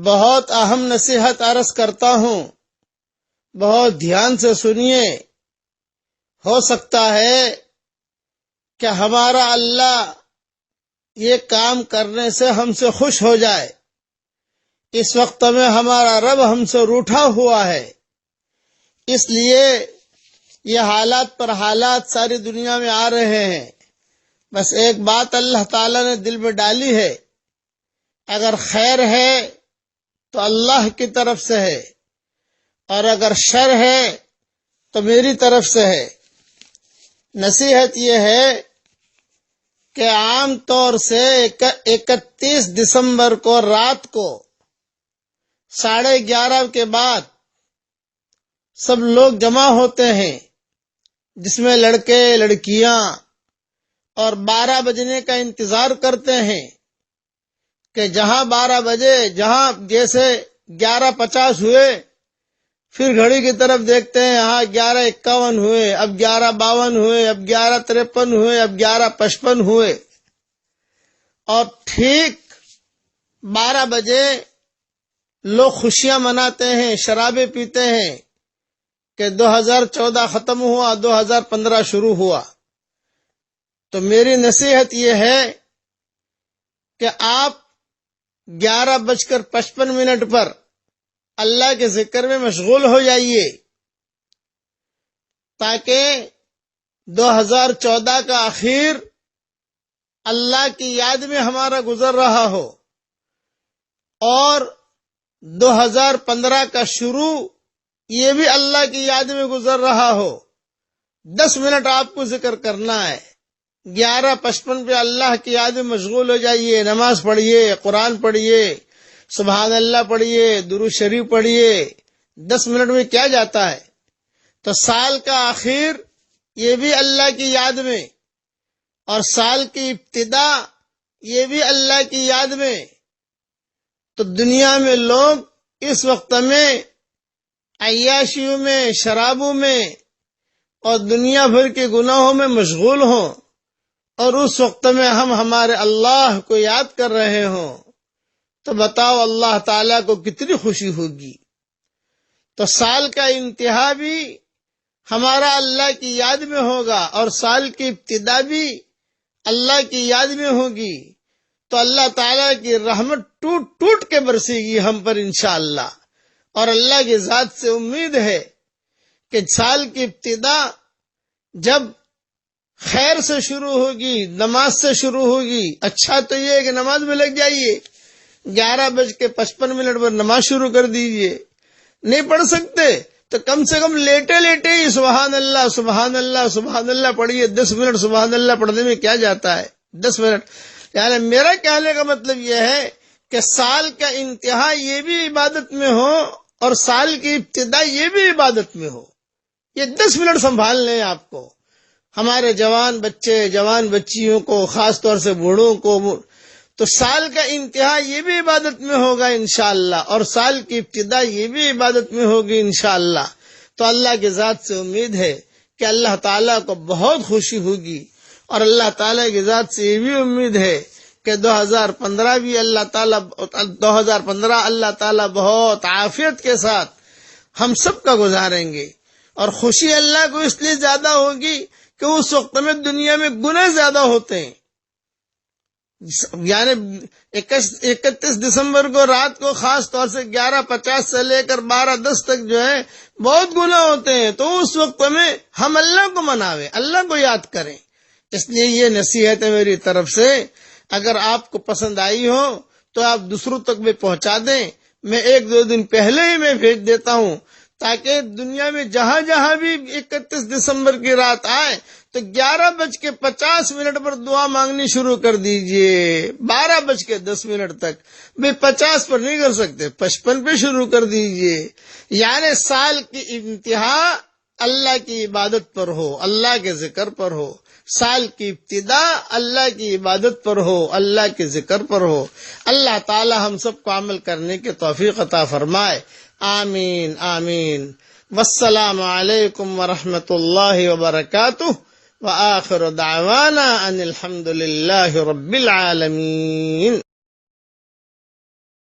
بہت اہم نصیحت عرض کرتا ہوں، بہت دھیان سے سنیے۔ ہو سکتا ہے کہ ہمارا اللہ یہ کام کرنے سے ہم سے خوش ہو جائے۔ اس وقت میں ہمارا رب ہم سے روٹھا ہوا ہے، اس لیے یہ حالات پر حالات ساری دنیا میں آ رہے ہیں۔ بس ایک بات اللہ تعالیٰ نے دل میں ڈالی ہے، اگر خیر ہے تو اللہ کی طرف سے ہے، اور اگر شر ہے تو میری طرف سے ہے۔ نصیحت یہ ہے کہ عام طور سے 31 دسمبر کو رات کو 11:30 کے بعد سب لوگ جمع ہوتے ہیں، جس میں لڑکے لڑکیاں، اور 12 بجنے کا انتظار کرتے ہیں کہ جہاں 12 بجے، جہاں جیسے 11:50 ہوئے، پھر گھڑی کی طرف دیکھتے ہیں، ہاں 11:51 ہوئے، اب 11:52 ہوئے، اب 11:53 ہوئے، اب 11:55 ہوئے، اور ٹھیک 12 بجے لوگ خوشیاں مناتے ہیں، شرابیں پیتے ہیں کہ 2014 ختم ہوا، 2015 شروع ہوا۔ تو میری نصیحت یہ ہے کہ آپ 11:55 پر اللہ کے ذکر میں مشغول ہو جائیے، تاکہ 2014 کا آخر اللہ کی یاد میں ہمارا گزر رہا ہو، اور 2015 کا شروع یہ بھی اللہ کی یاد میں گزر رہا ہو۔ 10 منٹ آپ کو ذکر کرنا ہے، 11:55 پہ اللہ کی یاد میں مشغول ہو جائیے، نماز پڑھیے، قرآن پڑھیے، سبحان اللہ پڑھیے، درود شریف پڑھیے۔ 10 منٹ میں کیا جاتا ہے؟ تو سال کا آخر یہ بھی اللہ کی یاد میں، اور سال کی ابتدا یہ بھی اللہ کی یاد میں۔ تو دنیا میں لوگ اس وقت میں عیاشیوں میں، شرابوں میں اور دنیا بھر کے گناہوں میں مشغول ہوں، اور اس وقت میں ہم ہمارے اللہ کو یاد کر رہے ہوں، تو بتاؤ اللہ تعالیٰ کو کتنی خوشی ہوگی۔ تو سال کا انتہا بھی ہمارا اللہ کی یاد میں ہوگا، اور سال کی ابتدا بھی اللہ کی یاد میں ہوگی، تو اللہ تعالیٰ کی رحمت ٹوٹ ٹوٹ کے برسے گی ہم پر انشاءاللہ۔ اور اللہ کی ذات سے امید ہے کہ سال کی ابتدا جب خیر سے شروع ہوگی، نماز سے شروع ہوگی، اچھا تو یہ ہے کہ نماز میں لگ جائیے، 11:55 پر نماز شروع کر دیجئے۔ نہیں پڑھ سکتے تو کم سے کم لیٹے لیٹے ہی سبحان اللہ سبحان اللہ سبحان اللہ پڑھیے۔ 10 منٹ سبحان اللہ پڑھنے میں کیا جاتا ہے؟ 10 منٹ۔ یعنی میرا کہنے کا مطلب یہ ہے کہ سال کا انتہا یہ بھی عبادت میں ہو، اور سال کی ابتدا یہ بھی عبادت میں ہو۔ یہ 10 منٹ سنبھال لیں آپ کو، ہمارے جوان بچے، جوان بچیوں کو، خاص طور سے بوڑھوں کو۔ تو سال کا انتہا یہ بھی عبادت میں ہوگا انشاءاللہ، اور سال کی ابتدا یہ بھی عبادت میں ہوگی انشاءاللہ۔ تو اللہ کی ذات سے امید ہے کہ اللہ تعالیٰ کو بہت خوشی ہوگی، اور اللہ تعالیٰ کی ذات سے یہ بھی امید ہے کہ 2015 بھی اللہ تعالیٰ بہت عافیت کے ساتھ ہم سب کا گزاریں گے۔ اور خوشی اللہ کو اس لیے زیادہ ہوگی کہ اس وقت میں دنیا میں گناہ زیادہ ہوتے ہیں۔ یعنی 31 دسمبر کو رات کو خاص طور سے 11:50 سے لے کر 12:10 تک جو ہے بہت گناہ ہوتے ہیں، تو اس وقت میں ہم اللہ کو مناویں، اللہ کو یاد کریں۔ اس لیے یہ نصیحت ہے میری طرف سے، اگر آپ کو پسند آئی ہو تو آپ دوسروں تک بھی پہنچا دیں۔ میں 1-2 دن پہلے ہی میں بھیج دیتا ہوں، تاکہ دنیا میں جہاں جہاں بھی 31 دسمبر کی رات آئے تو 11:50 پر دعا مانگنی شروع کر دیجئے، 12:10 تک۔ بھئی 50 پر نہیں کر سکتے، 55 پہ شروع کر دیجئے۔ یعنی سال کی انتہا اللہ کی عبادت پر ہو، اللہ کے ذکر پر ہو، سال کی ابتدا اللہ کی عبادت پر ہو، اللہ کے ذکر پر ہو۔ اللہ تعالی ہم سب کو عمل کرنے کی توفیق عطا فرمائے، آمین آمین۔ والسلام علیکم ورحمۃ اللہ وبرکاتہ، وآخر دعوانا ان الحمد للہ رب العالمین۔